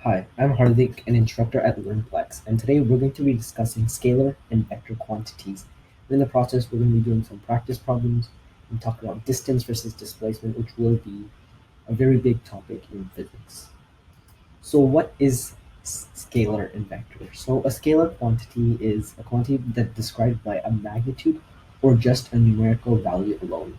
Hi, I'm Hardik, an instructor at LearnPlex, and today we're going to be discussing scalar and vector quantities. And in the process, we're going to be doing some practice problems and talk about distance versus displacement, which will be a very big topic in physics. So what is scalar and vector? So a scalar quantity is a quantity that's described by a magnitude or just a numerical value alone.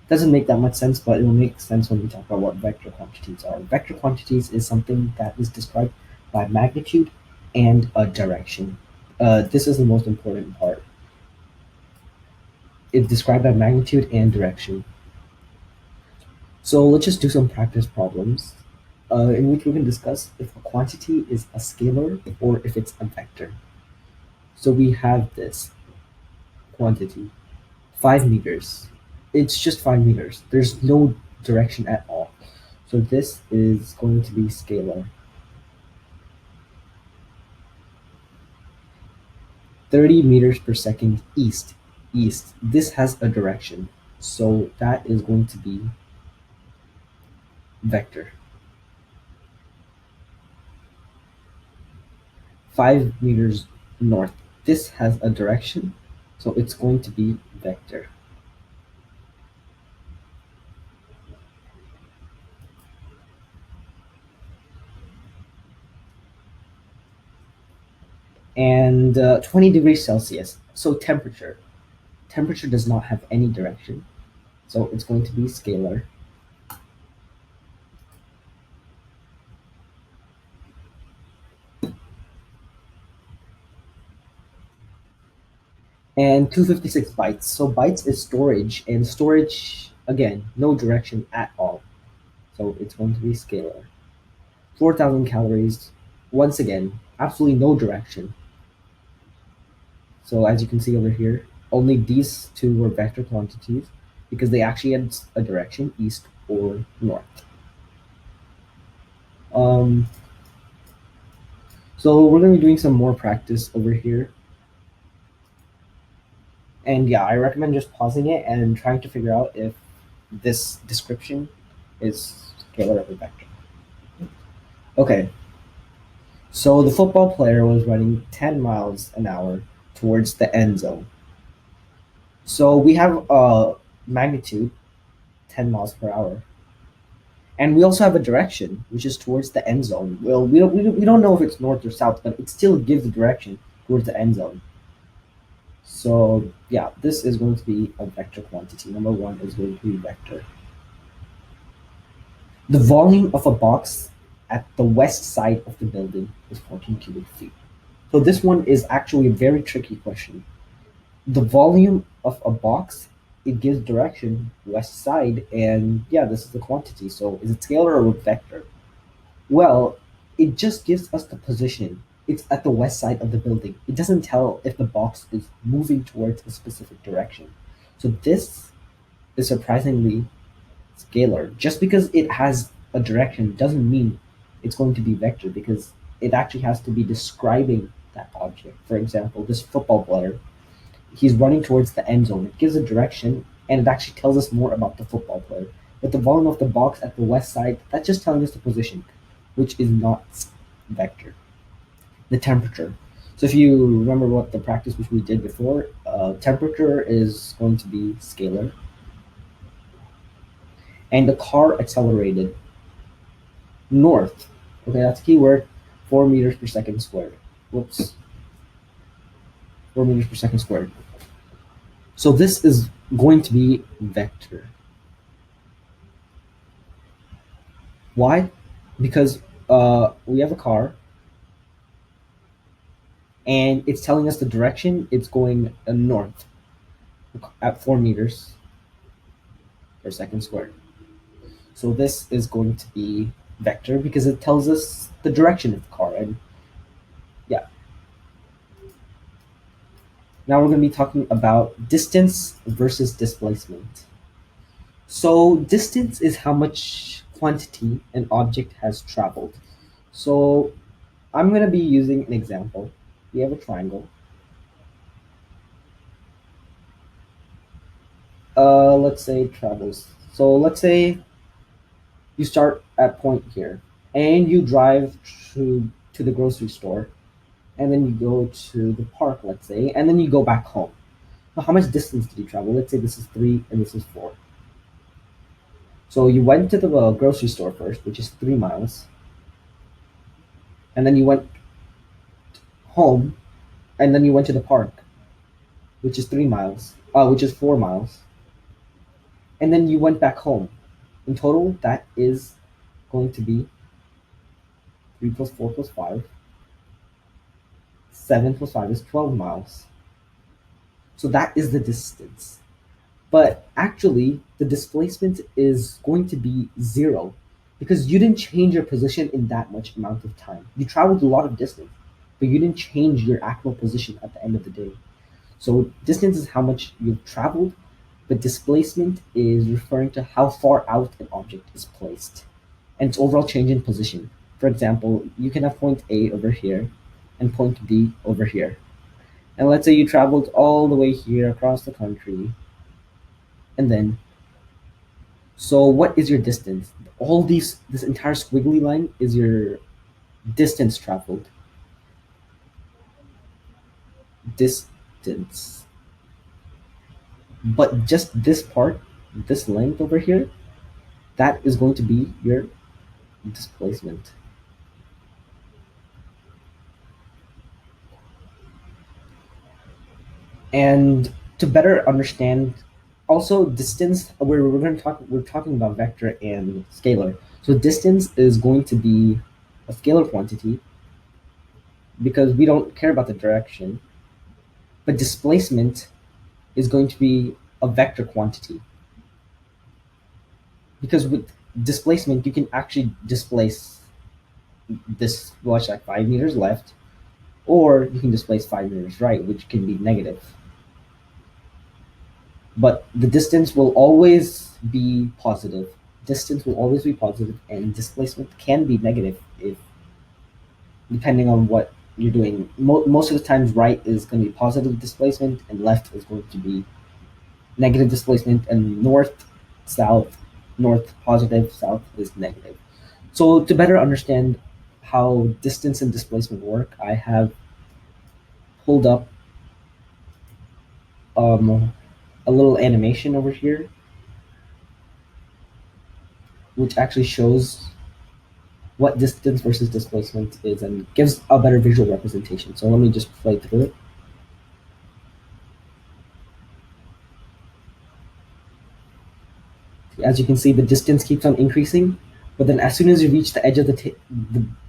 Doesn't make that much sense, but it will make sense when we talk about what vector quantities are. Vector quantities is something that is described by magnitude and a direction. This is the most important part. It's described by magnitude and direction. So let's just do some practice problems in which we can discuss if a quantity is a scalar or if it's a vector. So we have this quantity, 5 meters. It's just 5 meters. There's no direction at all. So this is going to be scalar. 30 meters per second east. East. This has a direction. So that is going to be vector. 5 meters north. This has a direction. So it's going to be vector. And 20 degrees Celsius. So temperature. Temperature does not have any direction. So it's going to be scalar. And 256 bytes. So bytes is storage, and storage, again, no direction at all. So it's going to be scalar. 4,000 calories, once again, absolutely no direction. So as you can see over here, only these two were vector quantities because they actually had a direction, east or north. Um, so we're going to be doing some more practice over here. And yeah, I recommend just pausing it and trying to figure out if this description is scalar or vector. Okay, so the football player was running 10 miles an hour towards the end zone. So we have a magnitude, 10 miles per hour. And we also have a direction, which is towards the end zone. Well, we don't know if it's north or south, but it still gives the direction towards the end zone. So yeah, this is going to be a vector quantity. Number one is going to be vector. The volume of a box at the west side of the building is 14 cubic feet. So this one is actually a very tricky question. The volume of a box, it gives direction west side, and yeah, this is the quantity. So is it scalar or a vector? Well, it just gives us the position. It's at the west side of the building. It doesn't tell if the box is moving towards a specific direction. So this is surprisingly scalar. Just because it has a direction doesn't mean it's going to be vector, because it actually has to be describing that object. For example, this football player, he's running towards the end zone. It gives a direction, and it actually tells us more about the football player. But the volume of the box at the west side, that's just telling us the position, which is not vector. The temperature. So if you remember what the practice which we did before, temperature is going to be scalar. And the car accelerated north. Okay, that's keyword. 4 meters per second squared. Whoops. 4 meters per second squared. So this is going to be vector. Why? Because we have a car, and it's telling us the direction. It's going north at 4 meters per second squared. So this is going to be vector because it tells us the direction of the car. And yeah. Now we're going to be talking about distance versus displacement. So distance is how much quantity an object has traveled. So I'm going to be using an example. We have a triangle. Let's say it travels. So let's say you start at point here. and you drive to the grocery store, and then you go to the park, let's say, and then you go back home. So how much distance did you travel? Let's say this is 3 and this is 4. So you went to the grocery store first, which is 3 miles, and then you went home, and then you went to the park, which is 3 miles, which is 4 miles, and then you went back home. In total, that is going to be 3 plus 4 plus 5. 7 plus 5 is 12 miles. So that is the distance. But actually, the displacement is going to be 0 because you didn't change your position in that much amount of time. You traveled a lot of distance, but you didn't change your actual position at the end of the day. So distance is how much you've traveled, but displacement is referring to how far out an object is placed and its overall change in position. For example, you can have point A over here and point B over here. And let's say you traveled all the way here across the country, and then, so what is your distance? All this entire squiggly line is your distance traveled. Distance. But just this part, this length over here, that is going to be your displacement. And to better understand, also distance, we're talking about vector and scalar. So distance is going to be a scalar quantity because we don't care about the direction, but displacement is going to be a vector quantity because with displacement you can actually displace this much, like 5 meters left, or you can displace 5 meters right, which can be negative. But the distance will always be positive. Distance will always be positive, and displacement can be negative if, depending on what you're doing. Most of the times, right is going to be positive displacement, and left is going to be negative displacement, and south, north positive, south is negative. So to better understand how distance and displacement work, I have pulled up a little animation over here, which actually shows what distance versus displacement is and gives a better visual representation. So let me just play through it. As you can see, the distance keeps on increasing, but then as soon as you reach the edge of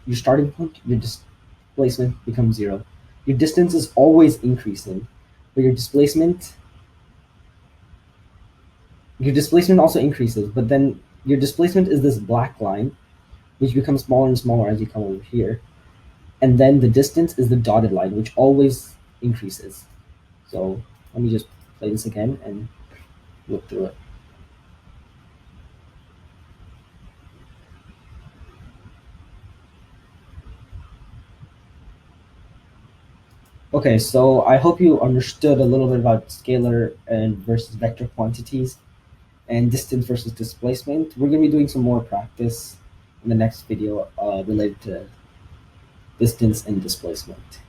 your starting point, your displacement becomes 0. Your distance is always increasing, but your displacement also increases, but then your displacement is this black line, which becomes smaller and smaller as you come over here. And then the distance is the dotted line, which always increases. So let me just play this again and look through it. Okay, so I hope you understood a little bit about scalar and versus vector quantities and distance versus displacement. We're going to be doing some more practice in the next video related to distance and displacement.